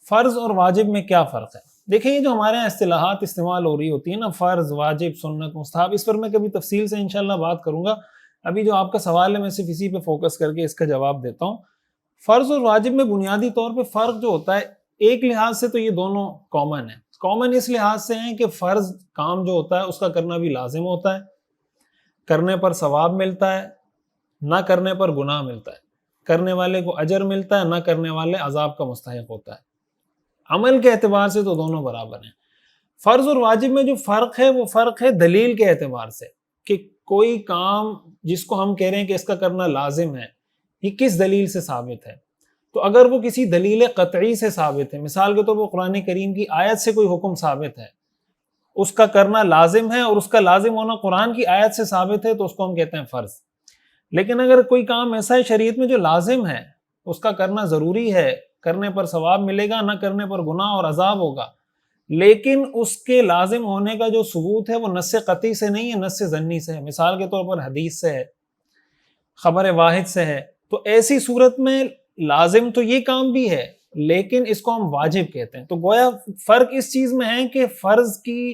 فرض اور واجب میں کیا فرق ہے؟ دیکھیں یہ جو ہمارے یہاں اصطلاحات استعمال ہو رہی ہوتی ہیں نا، فرض، واجب، سنت، مستحب، اس پر میں کبھی تفصیل سے انشاءاللہ بات کروں گا. ابھی جو آپ کا سوال ہے میں صرف اسی پہ فوکس کر کے اس کا جواب دیتا ہوں. فرض اور واجب میں بنیادی طور پہ فرق جو ہوتا ہے، ایک لحاظ سے تو یہ دونوں کامن ہیں. کامن اس لحاظ سے ہیں کہ فرض کام جو ہوتا ہے اس کا کرنا بھی لازم ہوتا ہے، کرنے پر ثواب ملتا ہے، نہ کرنے پر گناہ ملتا ہے، کرنے والے کو اجر ملتا ہے، نہ کرنے والے عذاب کا مستحق ہوتا ہے. عمل کے اعتبار سے تو دونوں برابر ہیں. فرض اور واجب میں جو فرق ہے وہ فرق ہے دلیل کے اعتبار سے، کہ کوئی کام جس کو ہم کہہ رہے ہیں کہ اس کا کرنا لازم ہے، یہ کس دلیل سے ثابت ہے. تو اگر وہ کسی دلیل قطعی سے ثابت ہے، مثال کے طور پر قرآن کریم کی آیت سے کوئی حکم ثابت ہے، اس کا کرنا لازم ہے اور اس کا لازم ہونا قرآن کی آیت سے ثابت ہے، تو اس کو ہم کہتے ہیں فرض. لیکن اگر کوئی کام ایسا ہے شریعت میں جو لازم ہے، اس کا کرنا ضروری ہے، کرنے پر ثواب ملے گا، نہ کرنے پر گناہ اور عذاب ہوگا، لیکن اس کے لازم ہونے کا جو ثبوت ہے وہ نص قطعی سے نہیں ہے، نص ظنی سے ہے. مثال کے طور پر حدیث سے ہے، خبر واحد سے ہے. تو ایسی صورت میں لازم تو یہ کام بھی ہے لیکن اس کو ہم واجب کہتے ہیں. تو گویا فرق اس چیز میں ہے کہ فرض کی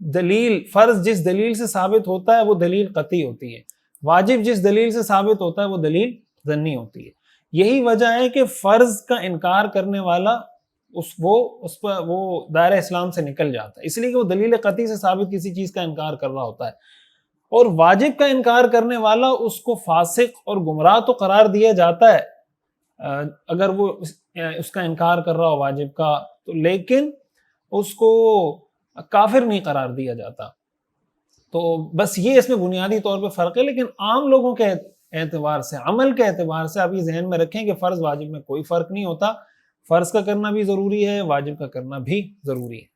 دلیل، فرض جس دلیل سے ثابت ہوتا ہے وہ دلیل قطعی ہوتی ہے، واجب جس دلیل سے ثابت ہوتا ہے وہ دلیل ظنی ہوتی ہے. یہی وجہ ہے کہ فرض کا انکار کرنے والا وہ دائرہ اسلام سے نکل جاتا ہے، اس لیے کہ وہ دلیل قطعی سے ثابت کسی چیز کا انکار کر رہا ہوتا ہے. اور واجب کا انکار کرنے والا اس کو فاسق اور گمراہ تو قرار دیا جاتا ہے اگر وہ اس کا انکار کر رہا ہو واجب کا، تو لیکن اس کو کافر نہیں قرار دیا جاتا. تو بس یہ اس میں بنیادی طور پہ فرق ہے. لیکن عام لوگوں کے اعتبار سے، عمل کے اعتبار سے آپ یہ ذہن میں رکھیں کہ فرض واجب میں کوئی فرق نہیں ہوتا، فرض کا کرنا بھی ضروری ہے، واجب کا کرنا بھی ضروری ہے.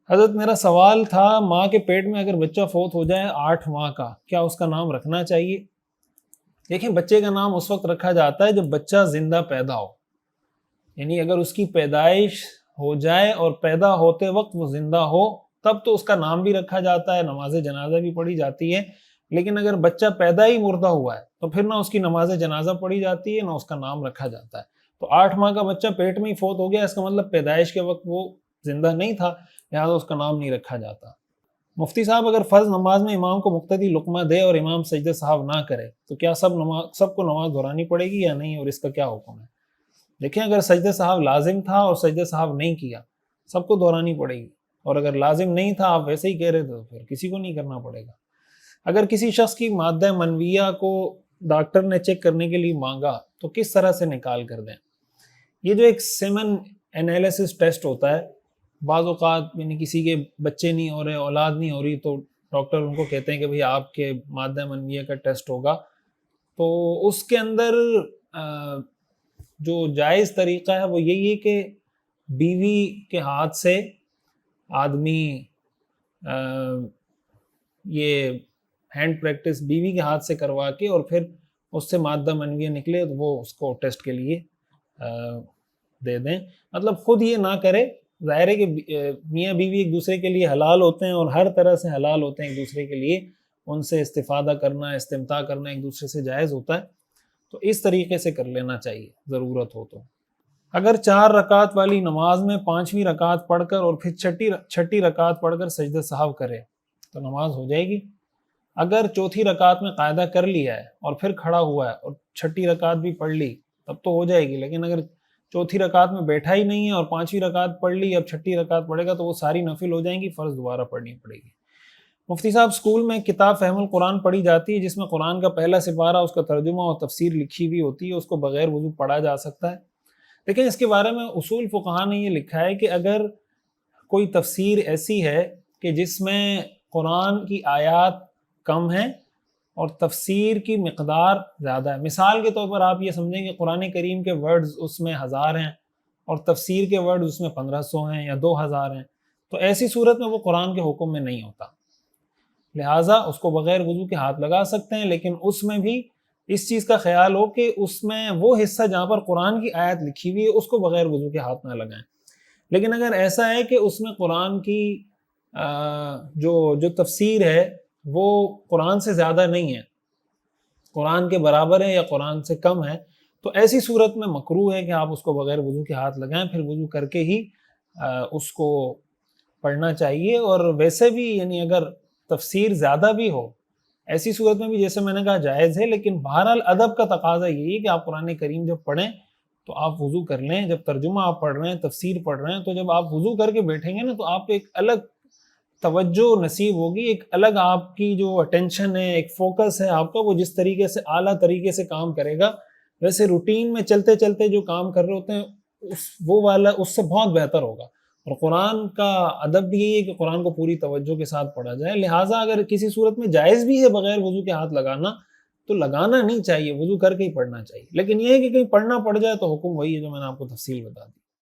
حضرت میرا سوال تھا، ماں کے پیٹ میں اگر بچہ فوت ہو جائے 8 ماہ کا، کیا اس کا نام رکھنا چاہیے؟ دیکھیں بچے کا نام اس وقت رکھا جاتا ہے جب بچہ زندہ پیدا ہو، یعنی اگر اس کی پیدائش ہو جائے اور پیدا ہوتے وقت وہ زندہ ہو تب تو اس کا نام بھی رکھا جاتا ہے، نماز جنازہ بھی پڑھی جاتی ہے. لیکن اگر بچہ پیدا ہی مردہ ہوا ہے تو پھر نہ اس کی نماز جنازہ پڑھی جاتی ہے نہ اس کا نام رکھا جاتا ہے. تو 8 ماہ کا بچہ پیٹ میں ہی فوت ہو گیا، اس کا مطلب پیدائش کے وقت وہ زندہ نہیں تھا، لہٰذا اس کا نام نہیں رکھا جاتا. مفتی صاحب اگر فرض نماز میں امام کو مقتدی لقمہ دے اور امام سجدہ سہو نہ کرے تو کیا سب کو نماز دہرانی پڑے گی یا نہیں، اور اس کا کیا حکم ہے؟ دیکھیں اگر سجدہ سہو لازم تھا اور سجدہ سہو نہیں کیا، سب کو دہرانی پڑے گی، اور اگر لازم نہیں تھا آپ ویسے ہی کہہ رہے تو پھر کسی کو نہیں کرنا پڑے گا. اگر کسی شخص کی مادہ منویہ کو ڈاکٹر نے چیک کرنے کے لیے مانگا تو کس طرح سے نکال کر دیں؟ یہ جو ایک سیمن انالیسس ٹیسٹ ہوتا ہے، بعض اوقات یعنی کسی کے بچے نہیں ہو رہے، اولاد نہیں ہو رہی، تو ڈاکٹر ان کو کہتے ہیں کہ بھئی آپ کے مادہ منویہ کا ٹیسٹ ہوگا. تو اس کے اندر جو جائز طریقہ ہے وہ یہی ہے کہ بیوی کے ہاتھ سے آدمی یہ ہینڈ پریکٹس بیوی کے ہاتھ سے کروا کے اور پھر اس سے مادہ منویہ نکلے تو وہ اس کو ٹیسٹ کے لیے دے دیں. مطلب خود یہ نہ کرے. ظاہر ہے کہ میاں بیوی ایک دوسرے کے لیے حلال ہوتے ہیں اور ہر طرح سے حلال ہوتے ہیں ایک دوسرے کے لیے، ان سے استفادہ کرنا، استمتاع کرنا ایک دوسرے سے جائز ہوتا ہے. تو اس طریقے سے کر لینا چاہیے ضرورت ہو تو. اگر 4 رکعت والی نماز میں 5ویں رکعت پڑھ کر اور پھر چھٹی رکعت پڑھ کر سجدہ سہو کرے تو نماز ہو جائے گی. اگر چوتھی رکعت میں قاعدہ کر لیا ہے اور پھر کھڑا ہوا ہے اور چھٹی رکعت بھی پڑھ لی تب تو ہو جائے گی. لیکن اگر چوتھی رکعت میں بیٹھا ہی نہیں ہے اور 5ویں رکعت پڑھ لی، اب چھٹی رکعت پڑھے گا تو وہ ساری نفل ہو جائیں گی، فرض دوبارہ پڑھنی پڑے گی. مفتی صاحب اسکول میں کتاب فہم القرآن پڑھی جاتی ہے جس میں قرآن کا پہلا سپارہ، اس کا ترجمہ اور تفسیر لکھی ہوئی ہوتی ہے، اس کو بغیر وضو پڑھا جا سکتا ہے؟ لیکن اس کے بارے میں اصول فقہا نے یہ لکھا ہے کہ اگر کوئی تفسیر ایسی ہے کہ جس میں قرآن کی آیات کم ہیں اور تفسیر کی مقدار زیادہ ہے، مثال کے طور پر آپ یہ سمجھیں کہ قرآن کریم کے ورڈز اس میں 1000 ہیں اور تفسیر کے ورڈز اس میں 1500 ہیں یا 2000 ہیں، تو ایسی صورت میں وہ قرآن کے حکم میں نہیں ہوتا، لہٰذا اس کو بغیر وضو کے ہاتھ لگا سکتے ہیں. لیکن اس میں بھی اس چیز کا خیال ہو کہ اس میں وہ حصہ جہاں پر قرآن کی آیت لکھی ہوئی ہے اس کو بغیر وضو کے ہاتھ نہ لگائیں. لیکن اگر ایسا ہے کہ اس میں قرآن کی جو تفسیر ہے وہ قرآن سے زیادہ نہیں ہے، قرآن کے برابر ہے یا قرآن سے کم ہے، تو ایسی صورت میں مکروہ ہے کہ آپ اس کو بغیر وضو کے ہاتھ لگائیں، پھر وضو کر کے ہی اس کو پڑھنا چاہیے۔ اور ویسے بھی یعنی اگر تفسیر زیادہ بھی ہو ایسی صورت میں بھی جیسے میں نے کہا جائز ہے، لیکن بہرحال ادب کا تقاضا یہی ہے کہ آپ قرآن کریم جب پڑھیں تو آپ وضو کر لیں۔ جب ترجمہ آپ پڑھ رہے ہیں، تفسیر پڑھ رہے ہیں، تو جب آپ وضو کر کے بیٹھیں گے نا تو آپ ایک الگ توجہ نصیب ہوگی، ایک الگ آپ کی جو اٹینشن ہے، ایک فوکس ہے آپ کا، وہ جس طریقے سے اعلیٰ طریقے سے کام کرے گا۔ ویسے روٹین میں چلتے چلتے جو کام کر رہے ہوتے ہیں وہ والا اس سے بہت بہتر ہوگا۔ اور قرآن کا ادب بھی یہی ہے کہ قرآن کو پوری توجہ کے ساتھ پڑھا جائے، لہٰذا اگر کسی صورت میں جائز بھی ہے بغیر وضو کے ہاتھ لگانا تو لگانا نہیں چاہیے، وضو کر کے ہی پڑھنا چاہیے۔ لیکن یہ ہے کہ کہیں پڑھنا پڑ جائے تو حکم وہی ہے جو میں نے آپ کو تفصیل بتا دی۔